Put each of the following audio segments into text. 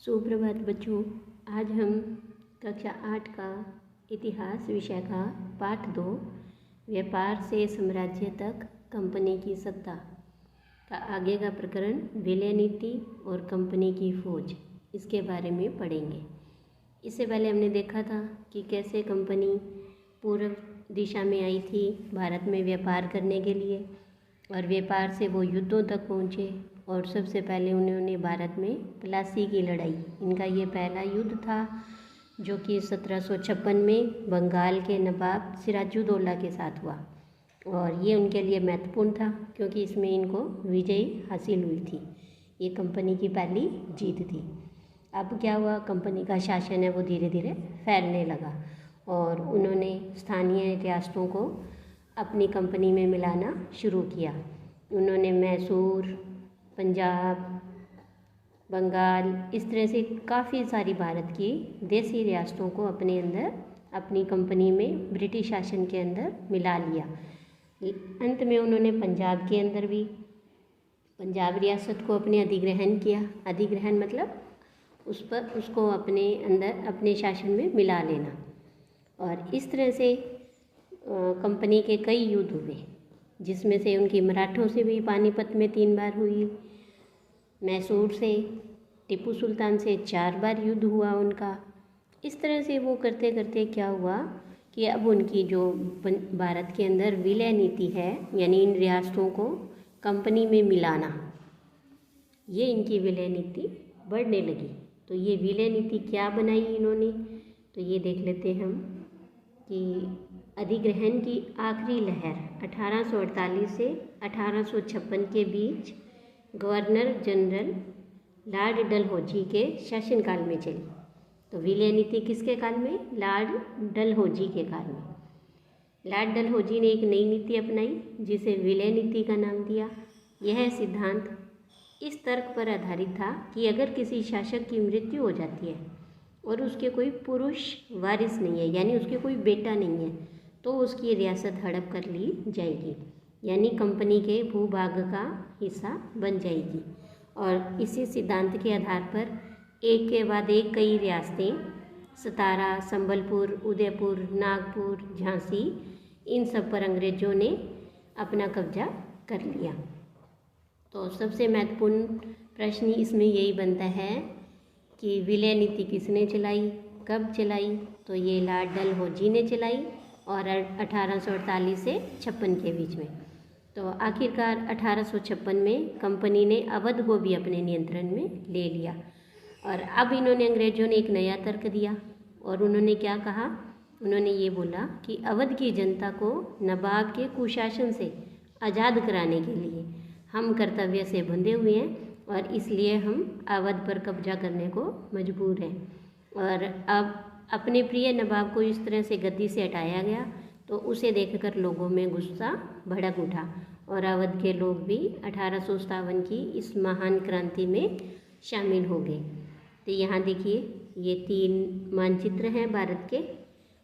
सुप्रभात बच्चों। आज हम कक्षा 8 का इतिहास विषय का पाठ 2 व्यापार से साम्राज्य तक कंपनी की सत्ता का आगे का प्रकरण विलय नीति और कंपनी की फौज, इसके बारे में पढ़ेंगे। इससे पहले हमने देखा था कि कैसे कंपनी पूर्व दिशा में आई थी भारत में व्यापार करने के लिए, और व्यापार से वो युद्धों तक पहुँचे। और सबसे पहले उन्होंने भारत में प्लासी की लड़ाई, इनका ये पहला युद्ध था जो कि 1756 में बंगाल के नवाब सिराजुद्दौला के साथ हुआ, और ये उनके लिए महत्वपूर्ण था क्योंकि इसमें इनको विजय हासिल हुई थी। ये कंपनी की पहली जीत थी। अब क्या हुआ, कंपनी का शासन है वो धीरे धीरे फैलने लगा और उन्होंने स्थानीय रियासतों को अपनी कंपनी में मिलाना शुरू किया। उन्होंने मैसूर, पंजाब, बंगाल, इस तरह से काफ़ी सारी भारत की देसी रियासतों को अपने अंदर अपनी कंपनी में ब्रिटिश शासन के अंदर मिला लिया। अंत में उन्होंने पंजाब के अंदर भी पंजाब रियासत को अपने अधिग्रहण किया। अधिग्रहण मतलब उसको अपने अंदर अपने शासन में मिला लेना। और इस तरह से कंपनी के कई युद्ध हुए, जिसमें से उनकी मराठों से भी पानीपत में 3 बार हुई, मैसूर से, टीपू सुल्तान से 4 बार युद्ध हुआ उनका। इस तरह से वो करते करते क्या हुआ कि अब उनकी जो भारत के अंदर विलय नीति है, यानी इन रियासतों को कंपनी में मिलाना, ये इनकी विलय नीति बढ़ने लगी। तो ये विलय नीति क्या बनाई इन्होंने, तो ये देख लेते हैं हम कि अधिग्रहण की आखिरी लहर 1848 से 1856 के बीच गवर्नर जनरल लॉर्ड डलहौजी के शासनकाल में चली। तो विलय नीति किसके काल में? लॉर्ड डलहौजी के काल में। लॉर्ड डलहौजी ने एक नई नीति अपनाई जिसे विलय नीति का नाम दिया। यह सिद्धांत इस तर्क पर आधारित था कि अगर किसी शासक की मृत्यु हो जाती है और उसके कोई पुरुष वारिस नहीं है, यानी उसके कोई बेटा नहीं है, तो उसकी रियासत हड़प कर ली जाएगी, यानी कंपनी के भूभाग का हिस्सा बन जाएगी। और इसी सिद्धांत के आधार पर एक के बाद एक कई रियासतें, सतारा, संबलपुर, उदयपुर, नागपुर, झांसी, इन सब पर अंग्रेज़ों ने अपना कब्जा कर लिया। तो सबसे महत्वपूर्ण प्रश्न इसमें यही बनता है कि विलय नीति किसने चलाई, कब चलाई? तो ये लॉर्ड डलहौजी ने चलाई, और 1848 से 56 के बीच में। तो आखिरकार 1856 में कंपनी ने अवध को भी अपने नियंत्रण में ले लिया। और अब इन्होंने अंग्रेज़ों ने एक नया तर्क दिया, और उन्होंने क्या कहा? उन्होंने ये बोला कि अवध की जनता को नवाब के कुशासन से आज़ाद कराने के लिए हम कर्तव्य से बंधे हुए हैं, और इसलिए हम अवध पर कब्जा करने को मजबूर हैं। और अब अपने प्रिय नवाब को इस तरह से गद्दी से हटाया गया, तो उसे देखकर लोगों में गुस्सा भड़क उठा, और अवध के लोग भी 1857 की इस महान क्रांति में शामिल हो गए। तो यहाँ देखिए, ये 3 मानचित्र हैं भारत के,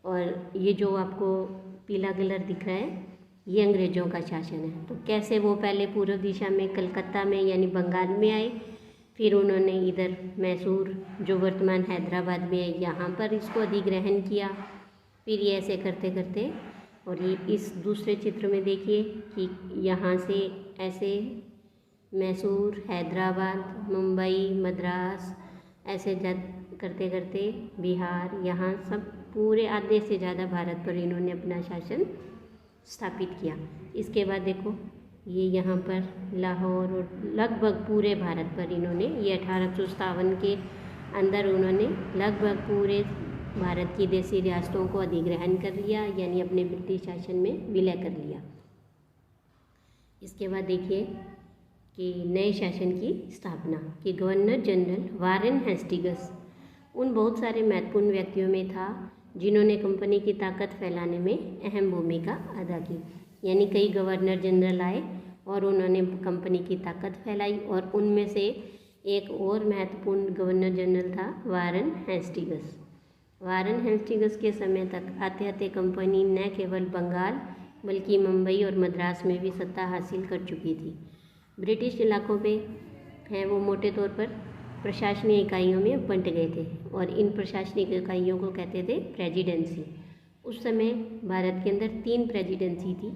और ये जो आपको पीला कलर दिख रहा है ये अंग्रेज़ों का शासन है। तो कैसे वो पहले पूर्व दिशा में कलकत्ता में यानी बंगाल में आए, फिर उन्होंने इधर मैसूर जो वर्तमान हैदराबाद में है यहाँ पर इसको अधिग्रहण किया। फिर ये ऐसे करते करते, और ये इस दूसरे चित्र में देखिए कि यहाँ से ऐसे मैसूर, हैदराबाद, मुंबई, मद्रास, ऐसे करते करते बिहार, यहाँ सब पूरे आधे से ज़्यादा भारत पर इन्होंने अपना शासन स्थापित किया। इसके बाद देखो ये यहाँ पर लाहौर और लगभग पूरे भारत पर इन्होंने, ये 1857 के अंदर उन्होंने लगभग पूरे भारत की देसी रियासतों को अधिग्रहण कर लिया, यानी अपने ब्रिटिश शासन में विलय कर लिया। इसके बाद देखिए कि नए शासन की स्थापना कि गवर्नर जनरल वारेन हेस्टिंग्स उन बहुत सारे महत्वपूर्ण व्यक्तियों में था जिन्होंने कंपनी की ताकत फैलाने में अहम भूमिका अदा की। यानी कई गवर्नर जनरल आए और उन्होंने कंपनी की ताकत फैलाई, और उनमें से एक और महत्वपूर्ण गवर्नर जनरल था वारेन हेस्टिंग्स। वारेन हेस्टिंग्स के समय तक आते आते कंपनी न केवल बंगाल बल्कि मुंबई और मद्रास में भी सत्ता हासिल कर चुकी थी। ब्रिटिश इलाकों पे हैं वो मोटे तौर पर प्रशासनिक इकाइयों में बंट गए थे और इन प्रशासनिक इकाइयों को कहते थे प्रेसिडेंसी। उस समय भारत के अंदर 3 प्रेसिडेंसी थी,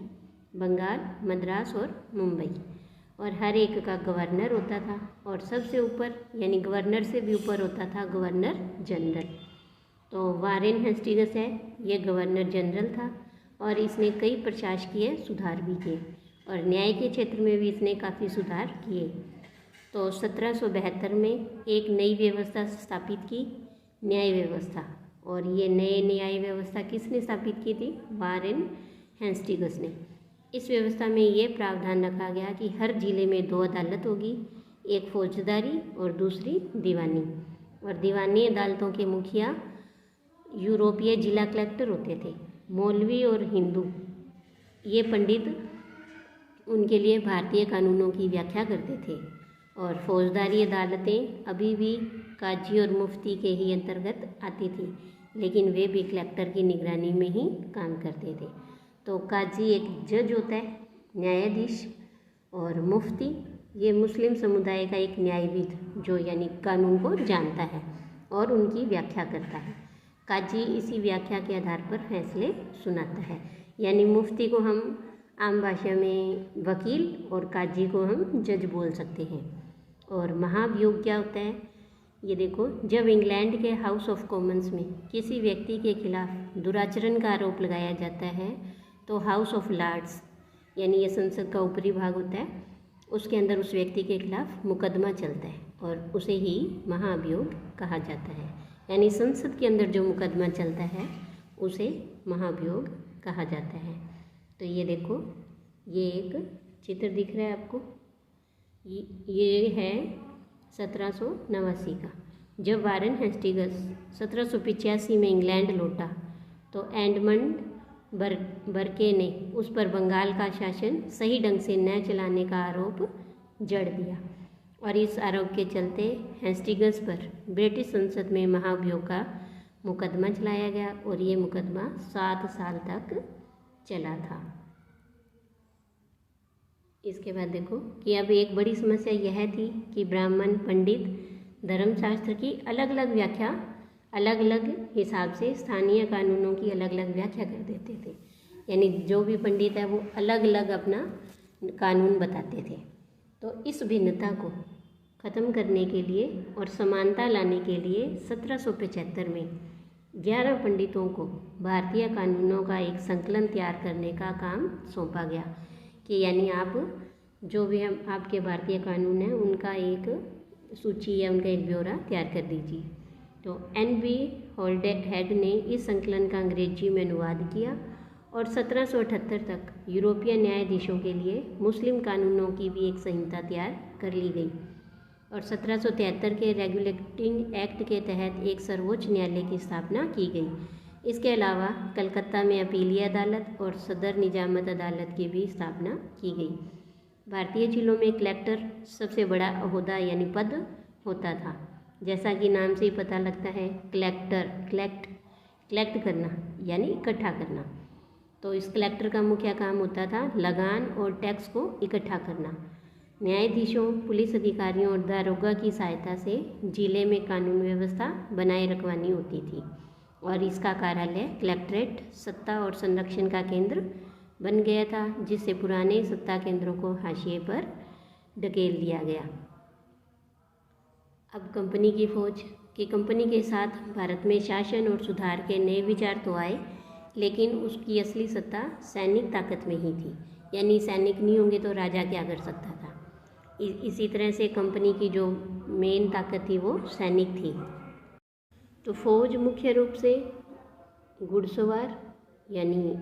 बंगाल, मद्रास और मुंबई, और हर एक का गवर्नर होता था और सबसे ऊपर यानी गवर्नर से भी ऊपर होता था गवर्नर जनरल। तो वारेन हेस्टिंग्स है, ये गवर्नर जनरल था और इसने कई प्रशासकीय सुधार भी किए और न्याय के क्षेत्र में भी इसने काफ़ी सुधार किए। तो 1772 में एक नई व्यवस्था स्थापित की, न्याय व्यवस्था, और ये नए न्याय व्यवस्था किसने स्थापित की थी? वारेन हेस्टिंग्स ने। इस व्यवस्था में ये प्रावधान रखा गया कि हर जिले में 2 अदालत होगी, एक फौजदारी और दूसरी दीवानी, और दीवानी अदालतों के मुखिया यूरोपीय जिला कलेक्टर होते थे। मौलवी और हिंदू ये पंडित उनके लिए भारतीय कानूनों की व्याख्या करते थे, और फौजदारी अदालतें अभी भी काजी और मुफ्ती के ही अंतर्गत आती थी, लेकिन वे भी कलेक्टर की निगरानी में ही काम करते थे। तो काजी एक जज होता है, न्यायाधीश, और मुफ्ती ये मुस्लिम समुदाय का एक न्यायविद जो यानी कानून को जानता है और उनकी व्याख्या करता है। काजी इसी व्याख्या के आधार पर फैसले सुनाता है, यानी मुफ्ती को हम आम भाषा में वकील और काजी को हम जज बोल सकते हैं। और महाभियोग क्या होता है? ये देखो, जब इंग्लैंड के हाउस ऑफ कॉमन्स में किसी व्यक्ति के खिलाफ दुराचरण का आरोप लगाया जाता है तो हाउस ऑफ लॉर्ड्स यानी ये संसद का ऊपरी भाग होता है, उसके अंदर उस व्यक्ति के खिलाफ मुकदमा चलता है और उसे ही महाभियोग कहा जाता है। यानी संसद के अंदर जो मुकदमा चलता है उसे महाभियोग कहा जाता है। तो ये देखो, ये एक चित्र दिख रहा है आपको, ये है 1789 का। जब वारेन हेस्टिंग्स 1785 में इंग्लैंड लौटा तो एडमंड बर्के ने उस पर बंगाल का शासन सही ढंग से न चलाने का आरोप जड़ दिया, और इस आरोप के चलते हेस्टिंग्स पर ब्रिटिश संसद में महाभियोग का मुकदमा चलाया गया और ये मुकदमा 7 साल तक चला था। इसके बाद देखो कि अब एक बड़ी समस्या यह थी कि ब्राह्मण पंडित धर्मशास्त्र की अलग अलग व्याख्या अलग अलग हिसाब से स्थानीय कानूनों की अलग अलग व्याख्या कर देते थे, यानी जो भी पंडित है वो अलग अलग अपना कानून बताते थे। तो इस भिन्नता को ख़त्म करने के लिए और समानता लाने के लिए 1775 में 11 पंडितों को भारतीय कानूनों का एक संकलन तैयार करने का काम सौंपा गया कि यानी आप जो भी हम आपके भारतीय कानून हैं उनका एक सूची या उनका एक ब्यौरा तैयार कर दीजिए। तो NB होल्डेहेड ने इस संकलन का अंग्रेजी में अनुवाद किया और 1778 तक यूरोपीय न्यायाधीशों के लिए मुस्लिम कानूनों की भी एक संहिता तैयार कर ली गई और 1773 के रेगुलेटिंग एक्ट के तहत एक सर्वोच्च न्यायालय की स्थापना की गई। इसके अलावा कलकत्ता में अपीलीय अदालत और सदर निजामत अदालत की भी स्थापना की गई। भारतीय जिलों में कलेक्टर सबसे बड़ा ओहदा यानी पद होता था। जैसा कि नाम से ही पता लगता है, कलेक्ट करना यानी इकट्ठा करना। तो इस कलेक्टर का मुख्य काम होता था लगान और टैक्स को इकट्ठा करना। न्यायाधीशों, पुलिस अधिकारियों और दारोगा की सहायता से जिले में कानून व्यवस्था बनाए रखवानी होती थी और इसका कार्यालय कलेक्ट्रेट सत्ता और संरक्षण का केंद्र बन गया था, जिससे पुराने सत्ता केंद्रों को हाशिए पर ढकेल दिया गया। अब कंपनी की फौज की कंपनी के साथ भारत में शासन और सुधार के नए विचार तो आए, लेकिन उसकी असली सत्ता सैनिक ताकत में ही थी, यानी सैनिक नहीं होंगे तो राजा क्या कर सकता था। इसी तरह से कंपनी की जो मेन ताकत थी वो सैनिक थी। तो फौज मुख्य रूप से घुड़सवार यानी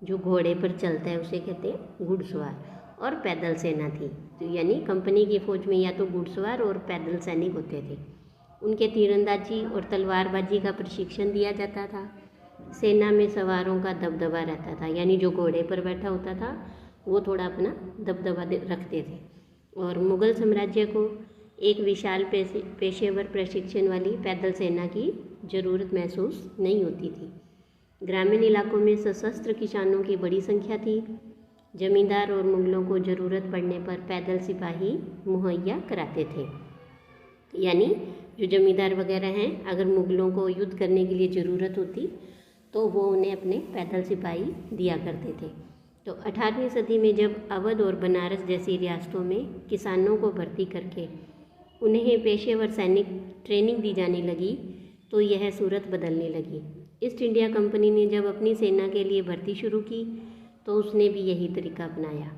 जो घोड़े पर चलता है उसे कहते हैं घुड़सवार, और पैदल सेना थी। तो यानी कंपनी की फौज में या तो घुड़सवार और पैदल सैनिक होते थे। उनके तीरंदाजी और तलवारबाजी का प्रशिक्षण दिया जाता था। सेना में सवारों का दबदबा रहता था, यानी जो घोड़े पर बैठा होता था वो थोड़ा अपना दबदबा रखते थे। और मुग़ल साम्राज्य को एक विशाल पेशेवर प्रशिक्षण वाली पैदल सेना की ज़रूरत महसूस नहीं होती थी। ग्रामीण इलाकों में सशस्त्र किसानों की बड़ी संख्या थी। जमींदार और मुगलों को ज़रूरत पड़ने पर पैदल सिपाही मुहैया कराते थे। यानी जो जमींदार वगैरह हैं, अगर मुग़लों को युद्ध करने के लिए ज़रूरत होती तो वो उन्हें अपने पैदल सिपाही दिया करते थे। तो 18वीं सदी में जब अवध और बनारस जैसी रियासतों में किसानों को भर्ती करके उन्हें पेशेवर सैनिक ट्रेनिंग दी जाने लगी तो यह सूरत बदलने लगी। ईस्ट इंडिया कंपनी ने जब अपनी सेना के लिए भर्ती शुरू की तो उसने भी यही तरीका अपनाया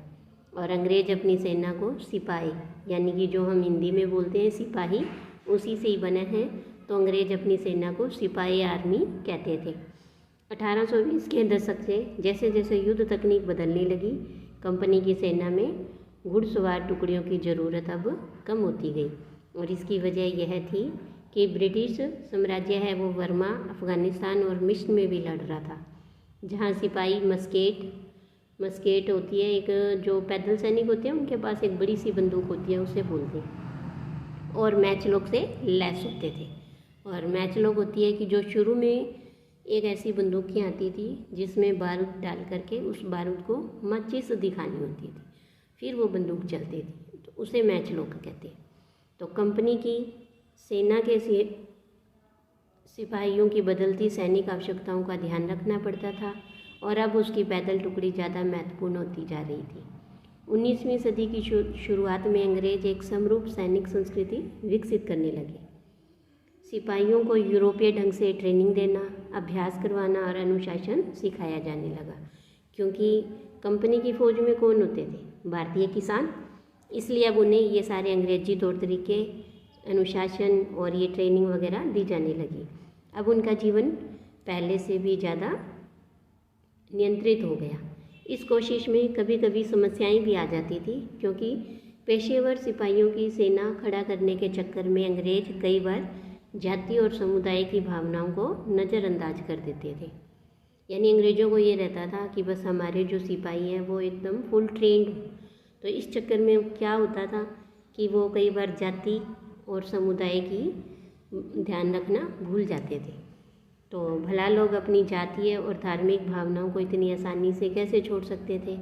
और अंग्रेज अपनी सेना को सिपाही, यानी कि जो हम हिंदी में बोलते हैं सिपाही, उसी से ही बना है, तो अंग्रेज अपनी सेना को सिपाही आर्मी कहते थे। 1820 के दशक से जैसे जैसे युद्ध तकनीक बदलने लगी, कंपनी की सेना में घुड़सवार टुकड़ियों की ज़रूरत अब कम होती गई और इसकी वजह यह थी कि ब्रिटिश साम्राज्य है वो बर्मा, अफ़गानिस्तान और मिस्र में भी लड़ रहा था, जहाँ सिपाही मस्केट होती है, एक जो पैदल सैनिक होते हैं उनके पास एक बड़ी सी बंदूक होती है, उसे बोलते हैं, और मैचलॉक से लैस होते थे। और मैचलॉक होती है कि जो शुरू में एक ऐसी बंदूकें आती थी जिसमें बारूद डाल करके उस बारूद को माचिस दिखानी होती थी, फिर वो बंदूक चलती थी, तो उसे मैचलॉक कहते हैं। तो कंपनी की सेना के सिपाहियों की बदलती सैनिक आवश्यकताओं का ध्यान रखना पड़ता था और अब उसकी पैदल टुकड़ी ज़्यादा महत्वपूर्ण होती जा रही थी। 19वीं सदी की शुरुआत में अंग्रेज एक समरूप सैनिक संस्कृति विकसित करने लगे। सिपाहियों को यूरोपीय ढंग से ट्रेनिंग देना, अभ्यास करवाना और अनुशासन सिखाया जाने लगा, क्योंकि कंपनी की फ़ौज में कौन होते थे? भारतीय किसान। इसलिए अब उन्हें ये सारे अंग्रेजी तौर तरीके, अनुशासन और ये ट्रेनिंग वगैरह दी जाने लगी। अब उनका जीवन पहले से भी ज़्यादा नियंत्रित हो गया। इस कोशिश में कभी कभी समस्याएं भी आ जाती थी, क्योंकि पेशेवर सिपाहियों की सेना खड़ा करने के चक्कर में अंग्रेज कई बार जाति और समुदाय की भावनाओं को नज़रअंदाज कर देते थे। यानी अंग्रेज़ों को ये रहता था कि बस हमारे जो सिपाही हैं वो एकदम फुल ट्रेंड, तो इस चक्कर में क्या होता था कि वो कई बार जाति और समुदाय की ध्यान रखना भूल जाते थे। तो भला लोग अपनी जातीय और धार्मिक भावनाओं को इतनी आसानी से कैसे छोड़ सकते थे?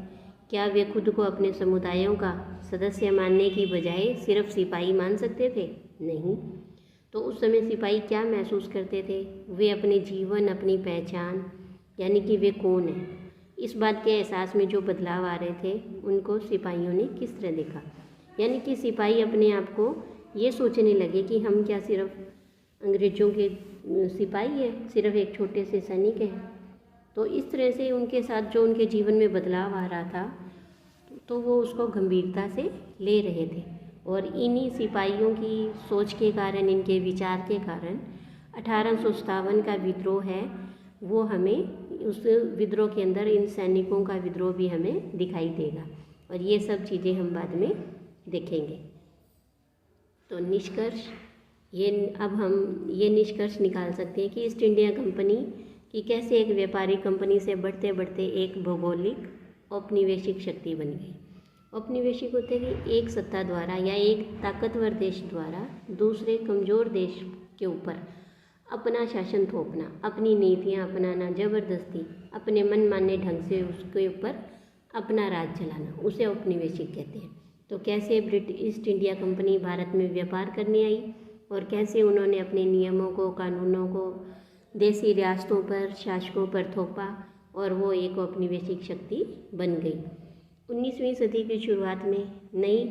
क्या वे खुद को अपने समुदायों का सदस्य मानने की बजाय सिर्फ सिपाही मान सकते थे? नहीं। तो उस समय सिपाही क्या महसूस करते थे? वे अपने जीवन, अपनी पहचान, यानी कि वे कौन हैं, इस बात के एहसास में जो बदलाव आ रहे थे, उनको सिपाहियों ने किस तरह देखा? यानी कि सिपाही अपने आप को ये सोचने लगे कि हम क्या सिर्फ अंग्रेज़ों के सिपाही हैं, सिर्फ एक छोटे से सैनिक हैं। तो इस तरह से उनके साथ जो उनके जीवन में बदलाव आ रहा था, तो वो उसको गंभीरता से ले रहे थे। और इन्हीं सिपाहियों की सोच के कारण, इनके विचार के कारण 1857 का विद्रोह है वो हमें, उस विद्रोह के अंदर इन सैनिकों का विद्रोह भी हमें दिखाई देगा, और ये सब चीज़ें हम बाद में देखेंगे। तो निष्कर्ष अब हम ये निष्कर्ष निकाल सकते हैं कि ईस्ट इंडिया कंपनी की कैसे एक व्यापारिक कंपनी से बढ़ते बढ़ते एक भौगोलिक औपनिवेशिक शक्ति बन गई। औपनिवेशिक होते कि एक सत्ता द्वारा या एक ताकतवर देश द्वारा दूसरे कमज़ोर देश के ऊपर अपना शासन थोपना, अपनी नीतियाँ अपनाना, ज़बरदस्ती अपने मन माने ढंग से उसके ऊपर अपना राज चलाना, उसे औपनिवेशिक कहते हैं। तो कैसे ईस्ट इंडिया कंपनी भारत में व्यापार करने आई और कैसे उन्होंने अपने नियमों को, कानूनों को देसी रियासतों पर, शासकों पर थोपा और वो एक औपनिवेशिक शक्ति बन गई। 19वीं सदी की शुरुआत में नई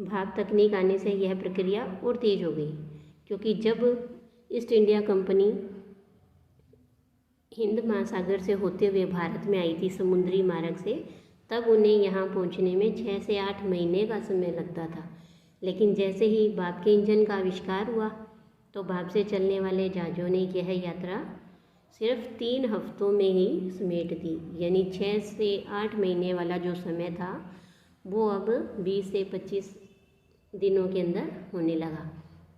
भाप तकनीक आने से यह प्रक्रिया और तेज हो गई, क्योंकि जब ईस्ट इंडिया कंपनी हिंद महासागर से होते हुए भारत में आई थी समुद्री मार्ग से, तब उन्हें यहाँ पहुँचने में 6 से 8 महीने का समय लगता था। लेकिन जैसे ही भाप के इंजन का आविष्कार हुआ तो भाप से चलने वाले जहाज़ों ने यह यात्रा सिर्फ 3 हफ्तों में ही समेट दी। यानी 6 से 8 महीने वाला जो समय था वो अब 20 से 25 दिनों के अंदर होने लगा।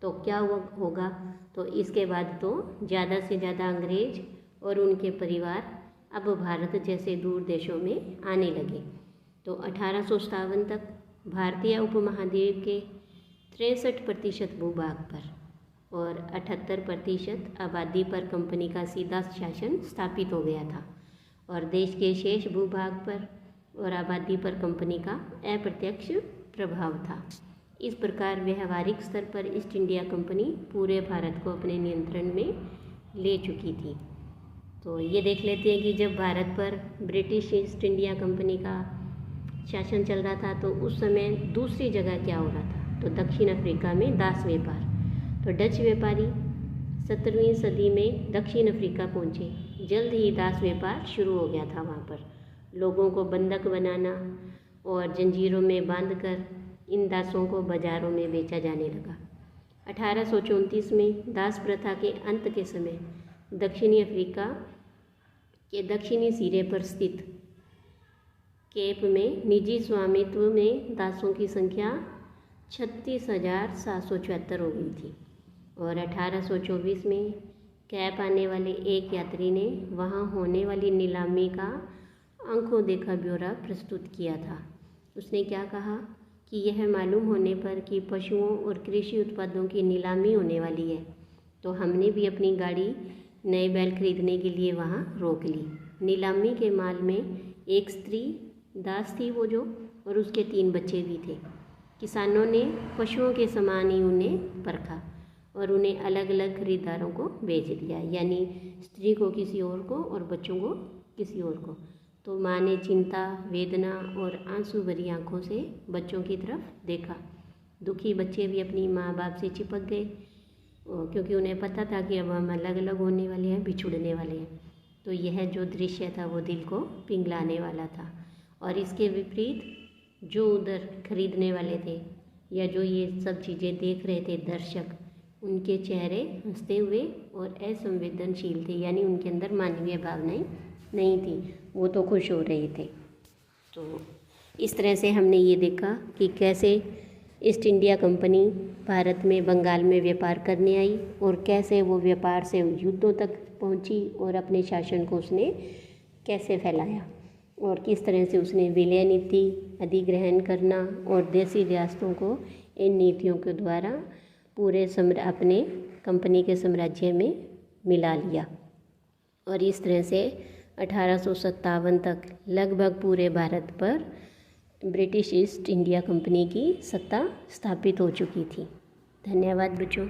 तो क्या होगा? तो इसके बाद तो ज़्यादा से ज़्यादा अंग्रेज और उनके परिवार अब भारत जैसे दूर देशों में आने लगे। तो 1857 तक भारतीय उपमहाद्वीप के 63% भूभाग पर और 78% आबादी पर कंपनी का सीधा शासन स्थापित हो गया था, और देश के शेष भूभाग पर और आबादी पर कंपनी का अप्रत्यक्ष प्रभाव था। इस प्रकार व्यावहारिक स्तर पर ईस्ट इंडिया कंपनी पूरे भारत को अपने नियंत्रण में ले चुकी थी। तो ये देख लेते हैं कि जब भारत पर ब्रिटिश ईस्ट इंडिया कंपनी का शासन चल रहा था तो उस समय दूसरी जगह क्या हो रहा था। तो दक्षिण अफ्रीका में दास व्यापार। तो डच व्यापारी 17वीं सदी में दक्षिण अफ्रीका पहुँचे। जल्द ही दास व्यापार शुरू हो गया था वहाँ पर। लोगों को बंधक बनाना और जंजीरों में बांधकर इन दासों को बाज़ारों में बेचा जाने लगा। 1834 में दास प्रथा के अंत के समय दक्षिणी अफ्रीका के दक्षिणी सिरे पर स्थित केप में निजी स्वामित्व में दासों की संख्या 36,774 हो गई थी। और 1824 में कैप आने वाले एक यात्री ने वहां होने वाली नीलामी का आंखों देखा ब्यौरा प्रस्तुत किया था। उसने क्या कहा कि यह मालूम होने पर कि पशुओं और कृषि उत्पादों की नीलामी होने वाली है तो हमने भी अपनी गाड़ी नए बैल खरीदने के लिए वहां रोक ली। नीलामी के माल में एक स्त्री दास थी वो जो, और उसके 3 बच्चे भी थे। किसानों ने पशुओं के समान ही उन्हें परखा और उन्हें अलग अलग खरीदारों को बेच दिया, यानी स्त्री को किसी और को और बच्चों को किसी और को। तो माँ ने चिंता, वेदना और आंसू भरी आंखों से बच्चों की तरफ देखा। दुखी बच्चे भी अपनी माँ बाप से चिपक गए क्योंकि उन्हें पता था कि अब हम अलग अलग होने वाले हैं, बिछुड़ने वाले हैं। तो यह जो दृश्य था वो दिल को पिघलाने वाला था। और इसके विपरीत जो उधर खरीदने वाले थे या जो ये सब चीज़ें देख रहे थे दर्शक, उनके चेहरे हंसते हुए और असंवेदनशील थे, यानी उनके अंदर मानवीय भावनाएं नहीं थी, वो तो खुश हो रहे थे। तो इस तरह से हमने ये देखा कि कैसे ईस्ट इंडिया कंपनी भारत में बंगाल में व्यापार करने आई और कैसे वो व्यापार से युद्धों तक पहुंची और अपने शासन को उसने कैसे फैलाया और किस तरह से उसने विलय नीति, अधिग्रहण करना और देसी रियासतों को इन नीतियों के द्वारा पूरे अपने कंपनी के साम्राज्य में मिला लिया। और इस तरह से 1857 तक लगभग पूरे भारत पर ब्रिटिश ईस्ट इंडिया कंपनी की सत्ता स्थापित हो चुकी थी। धन्यवाद बच्चों।